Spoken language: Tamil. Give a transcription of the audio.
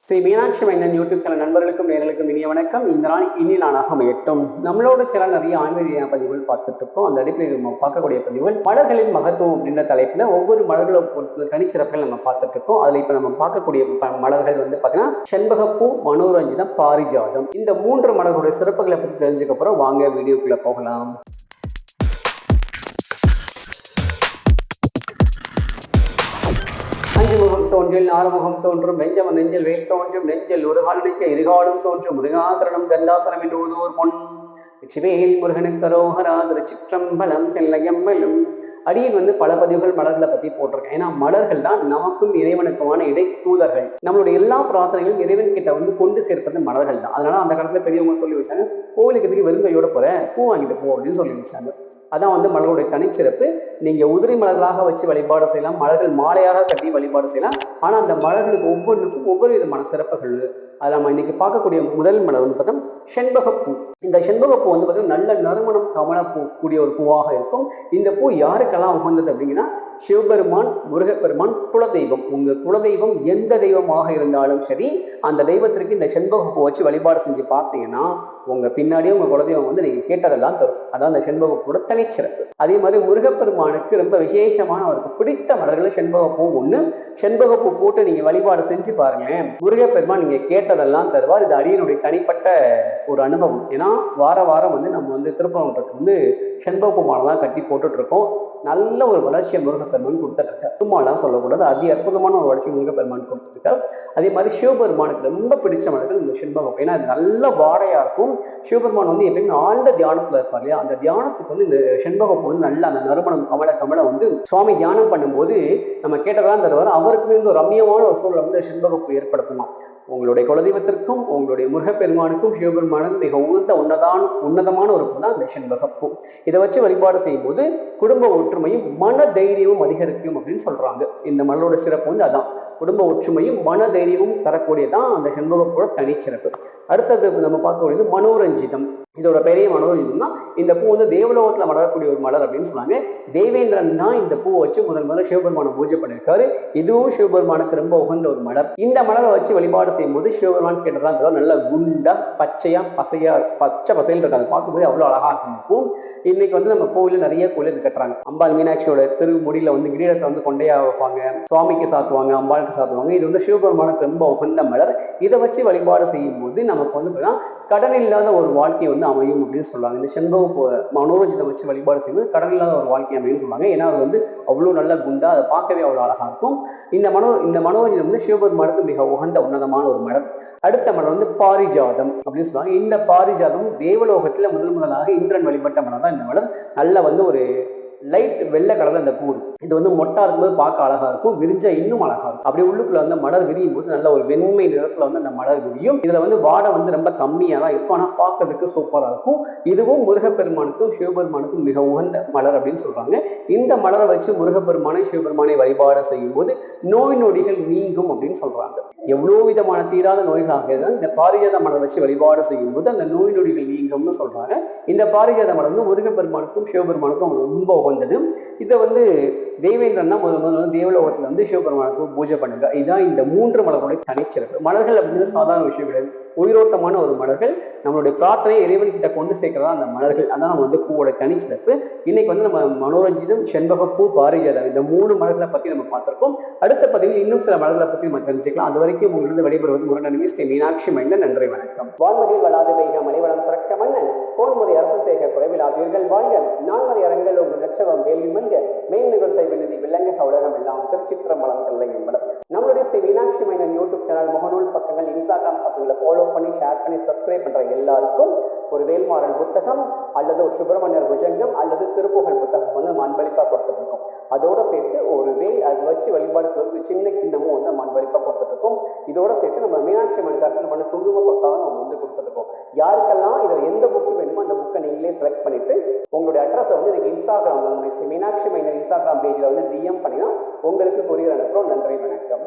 ஸ்ரீ மீனாட்சி மைந்தன் யூடியூப் சேனல் நண்பர்களுக்கும் நேர்களுக்கும் இனிய வணக்கம். இந்த நாள் இனி நாளாக அமையட்டும். நம்மளோட சேனல் நிறைய ஆன்மீக பதிவுகள் பார்த்துட்டு இருக்கோம். அந்த அடிப்படையில் நம்ம பார்க்கக்கூடிய பதிவுகள் மலர்களின் மகத்துவம் அப்படின்ற தலைப்புல ஒவ்வொரு மலர்களை பொறுத்து தனிச்சிறப்புகள் நம்ம பார்த்துட்டு இருக்கோம். அதுல இப்ப நம்ம பார்க்கக்கூடிய மலர்கள் வந்து பாத்தீங்கன்னா செண்பகப்பூ, மனோரஞ்சிதம், பாரிஜாதம். இந்த 3 மலர்களுடைய சிறப்புகளை பற்றி தெரிஞ்சுக்க போறோம். வாங்க வீடியோக்குள்ள போகலாம். முகம் தோன்றில் நாறுமுகம் தோன்றும் நெஞ்சமன் நெஞ்சில் வேல் தோன்றும் நெஞ்சில் ஒரு காலனிக்க இருகாலும் தோன்றும் முருகாசரணம் கந்தாசனம் என்று ஓதுவோர் பொன் சிவேல் முருகனுக்கு அரோகரா திருச்சிற்றம்பலம் தெல்லையம்பலும். அடியில் வந்து பல பதிவுகள் மலர்களை பத்தி போட்டிருக்கேன். ஏன்னா மலர்கள் தான் நமக்கும் இறைவனுக்குமான இடை தூதர்கள். நம்மளுடைய எல்லா பிரார்த்தனைகளும் இறைவன் கிட்ட வந்து கொண்டு சேர்ப்பது மலர்கள் தான். அதனால அந்த காலத்துல பெரியவங்க சொல்லி வச்சாங்க, கோவிலுக்கு வெறுங்கையோட போற பூ வாங்கிட்டு போ அப்படின்னு சொல்லி வச்சாங்க. அதான் வந்து மலர்களுடைய தனிச்சிறப்பு. நீங்க உதிரி மலர்களாக வச்சு வழிபாடு செய்யலாம், மலர்கள் மாலையாக கட்டி வழிபாடு செய்யலாம். ஆனா அந்த மலர்களுக்கு ஒவ்வொன்றுக்கும் ஒவ்வொரு விதமான சிறப்புகள். அது நம்ம இன்னைக்கு பார்க்கக்கூடிய முதல் மலர் வந்து பார்த்தோம் செண்பகப்பூ. இந்த செண்பகப்பூ வந்து பார்த்தீங்கன்னா நல்ல நறுமணம் கமலப்பூ கூடிய ஒரு பூவாக இருக்கும். இந்த பூ யாருக்கெல்லாம் உகந்தது அப்படிங்கன்னா சிவபெருமான், முருகப்பெருமான், குலதெய்வம். உங்க குலதெய்வம் எந்த தெய்வமாக இருந்தாலும் சரி, அந்த தெய்வத்திற்கு இந்த செண்பகப்பூ வச்சு வழிபாடு செஞ்சு பார்த்தீங்கன்னா உங்க பின்னாடியே உங்க குலதெய்வம் வந்து நீங்க கேட்டதெல்லாம் தரும். அதான் அந்த செண்பகப்பூட தனிச்சிறப்பு. அதே மாதிரி முருகப்பெருமானுக்கு ரொம்ப விசேஷமான அவருக்கு பிடித்த மலர்கள் செண்பகப்பூ ஒண்ணு. செண்பகப்பூ போட்டு நீங்க வழிபாடு செஞ்சு பாருங்களேன், முருகப்பெருமான் நீங்க கேட்டதெல்லாம் தருவார். இது அடியனுடைய தனிப்பட்ட ஒரு அனுபவம். ஏன்னா வார வாரம் வந்து நம்ம வந்து திருப்பரங்குன்றத்துக்கு வந்து செண்பகப்பூ மாலை தான் கட்டி போட்டுட்டு இருக்கோம். நல்ல ஒரு வளர்ச்சியை முருகப்பெருமான் கொடுத்துட்டு இருக்கார். சும்மாலாம் சொல்லக்கூடாது, அதி அற்புதமான ஒரு வளர்ச்சி முருகப்பெருமான் கொடுத்துட்டு இருக்கார். அதே மாதிரி சிவபெருமானுக்கு ரொம்ப பிடிச்ச மலர்கள் இந்த செண்பகம். ஏன்னா அது நல்ல வாடையா இருக்கும். சிவபெருமான் வந்து எப்பயுமே ஆழ்ந்த தியானத்துல இருப்பார் இல்லையா, அந்த தியானத்துக்கு வந்து இந்த செண்பகம் வந்து நல்ல அந்த நறுமணம் கமல வந்து சுவாமி தியானம் பண்ணும்போது நம்ம கேட்டதான் தருவார். அவருக்குமே வந்து ஒரு ரம்யமான ஒரு சூழலை வந்து செண்பகப்பூ ஏற்படுத்தணும். உங்களுடைய குலதெய்வத்திற்கும் உங்களுடைய முருகப்பெருமானுக்கும் சிவபெருமானுக்கும் மிக உன்னதமான ஒரு பூ தான் இந்த செண்பகப்பூ. இதை வச்சு வழிபாடு செய்யும் போது குடும்ப ஒற்றுமையும் மன தைரியமும் அதிகரிக்கும் அப்படின்னு சொல்றாங்க. இந்த மலரோட சிறப்பு வந்து அதான், குடும்ப ஒற்றுமையும் மன தைரியமும் தரக்கூடியதான் அந்த செண்பகப்பூட தனிச்சிறப்பு. அடுத்தது நம்ம பார்க்கக்கூடியது மனோரஞ்சிதம். இதோட பெரிய மனோரஞ்சிதம் தான். இந்த பூ வந்து தேவலோகத்துல வளரக்கூடிய ஒரு மலர் அப்படின்னு சொன்னாங்க. தேவேந்திரன் தான் இந்த பூவை வச்சு முதல்ல சிவபெருமான பூஜை பண்ணியிருக்காரு. இதுவும் சிவபெருமானுக்கு ரொம்ப உகந்த ஒரு மலர். இந்த மலரை வச்சு வழிபாடு செய்யும் போது சிவபெருமான் கேட்டதான் நல்ல குண்டா பச்சையா பச்சை பசையில் இருக்கு. அதை பார்க்கும்போது அவ்வளவு அழகா இருக்கும் பூ. இன்னைக்கு வந்து நம்ம கோவில நிறைய கோயில் கட்டுறாங்க. அம்பாள் மீனாட்சியோட திருமுடியில வந்து கிரீடத்தை வந்து கொண்டையா வைப்பாங்க, சுவாமிக்கு சாத்துவாங்க, அம்பாளுக்கு சாத்துவாங்க. இது வந்து சிவபெருமானுக்கு ரொம்ப உகந்த மலர். இதை வச்சு வழிபாடு செய்யும் போது நமக்கு வந்து கடன் இல்லாத ஒரு வாழ்க்கை வந்து அமையும் அப்படின்னு சொல்லுவாங்க. இந்த செண்பகப்பூ மனோரஞ்சிதம் வச்சு வழிபாடு செய்வது கடன் இல்லாத ஒரு வாழ்க்கை அமையும் சொல்லுவாங்க. ஏன்னா அது வந்து அவ்வளவு நல்ல குண்டா, அதை பார்க்கவே அவ்வளவு அழகா இருக்கும். இந்த மனோரஞ்சிதம் வந்து சிவபெருமானுக்கு மிக உகந்த உன்னதமான ஒரு மலர். அடுத்த மலர் வந்து பாரிஜாதம் அப்படின்னு சொல்லுவாங்க. இந்த பாரிஜாதம் தேவலோகத்துல முதலாக இந்திரன் வழிபட்ட மலர் தான் இந்த மலர். நல்ல வந்து ஒரு லைட் வெள்ளை கலர்ல அந்த பூ இருக்கும். இது வந்து மொட்டா இருக்கும்போது பார்க்க அழகா இருக்கும், விரிஞ்சா இன்னும் அழகா இருக்கும். அப்படி உள்ளுக்குள்ள வந்து மலர் விரியும் போது நல்ல ஒரு வெண்மை நிறத்துல வந்து அந்த மலர் விரியும். இதுல வந்து வாடை வந்து ரொம்ப கம்மியா தான் இருக்கும், ஆனா பார்க்கறதுக்கு சூப்பரா இருக்கும். இதுவும் முருகப்பெருமானுக்கும் சிவபெருமானுக்கும் மிக உகந்த மலர் அப்படின்னு சொல்றாங்க. இந்த மலரை வச்சு முருகப்பெருமானை சிவபெருமானை வழிபாடு செய்யும் போது நோய் நொடிகள் நீங்கும் அப்படின்னு சொல்றாங்க. எவ்வளவு விதமான தீராத நோய்களாக இந்த பாரிஜாத மலர் வச்சு வழிபாடு செய்யும் போது அந்த நோய் நொடிகள் நீங்கும்னு சொல்றாங்க. இந்த பாரிஜாத மலர் வந்து முருகப்பெருமானுக்கும் சிவபெருமானுக்கும் ரொம்ப உகந்தது. இதை வந்து தேவேந்திரன் தான் முதல் தேவலோகத்துல வந்து சிவபெருமானுக்கு பூஜை பண்ணுங்க. இதுதான் இந்த 3 மலர்களுடைய தனிச்சிறப்பு. மலர்கள் அப்படிங்கிறது சாதாரண விஷயம் கிடையாது, உயிரோட்டமான ஒரு மலர்கள். நம்மளுடைய பிரார்த்தனை இறைவன் கிட்ட கொண்டு சேர்க்கிறதா அந்த மலர்கள். அதான் நம்ம வந்து பூவோட தனிச்சிறப்பு. இன்னைக்கு வந்து நம்ம மனோரஞ்சிதம், செண்பகப்பூ, பாரிஜாதம் இந்த 3 மலர்களை பத்தி நம்ம பார்த்திருக்கோம். அடுத்த பதிவில் இன்னும் சில மலர்களை பத்தி நம்ம தெரிஞ்சுக்கலாம். அது வரைக்கும் உங்களிருந்து விடைபெறுவது முருகன் ஸ்ரீ மீனாட்சி மைந்தன். நன்றி, வணக்கம். வான்மதியில் வளாது பெய்க மலைவளம் சுரக்க மன்னன் போன்முறை அரசு சேக குறைவிலாதீர்கள் வாழ்க. நான்மறை அரங்கள் உங்கள் நட்சவம் வேள்வி மல்க மேல் நிகழ் செய்வ நிதி வில்லங்க உலகம் எல்லாம் திருச்சிற்றம்பலம் தில்லை என்பது. நம்மளுடைய ஸ்ரீ மீனாட்சி மைந்தன் யூடியூப் சேனல், முகநூல் பக்கங்கள், இன்ஸ்டாகிராம் பக்கங்களை ஃபாலோ பண்ணி, ஷேர் பண்ணி, சப்ஸ்கிரைப் பண்ற எல்லாருக்கும் ஒரு வேல்மாறல் புத்தகம் அல்லது ஒரு சுப்பிரமணியர் புஜங்கம் அல்லது திருப்புகழ் புத்தகம் வந்து அன்பளிப்பா கொடுத்துட்டு இருக்கோம். அதோட சேர்த்து ஒரு வேல் அது வச்சு வழிபாடு செய்வதற்கு சின்ன கிண்ணமும் வந்து நம்ம அன்பளிப்பா கொடுத்துட்டு இருக்கோம். இதோட சேர்த்து நம்ம மீனாட்சி அம்மனுக்கு அர்ச்சனை பண்ண குங்கும பிரசாதம் நம்ம வந்து கொடுத்துருக்கோம். யாருக்கெல்லாம் இதுல எந்த புக்கு வேணுமோ அந்த புக்கை நீங்களே செலக்ட் பண்ணிட்டு உங்களுடைய அட்ரஸை வந்து எனக்கு இன்ஸ்டாகிராம் மீனாட்சி மைந்தன் இன்ஸ்டாகிராம் பேஜ்ல வந்து டிஎம் பண்ணினா உங்களுக்கு கொரியர் அனுப்புறோம். நன்றி, வணக்கம்.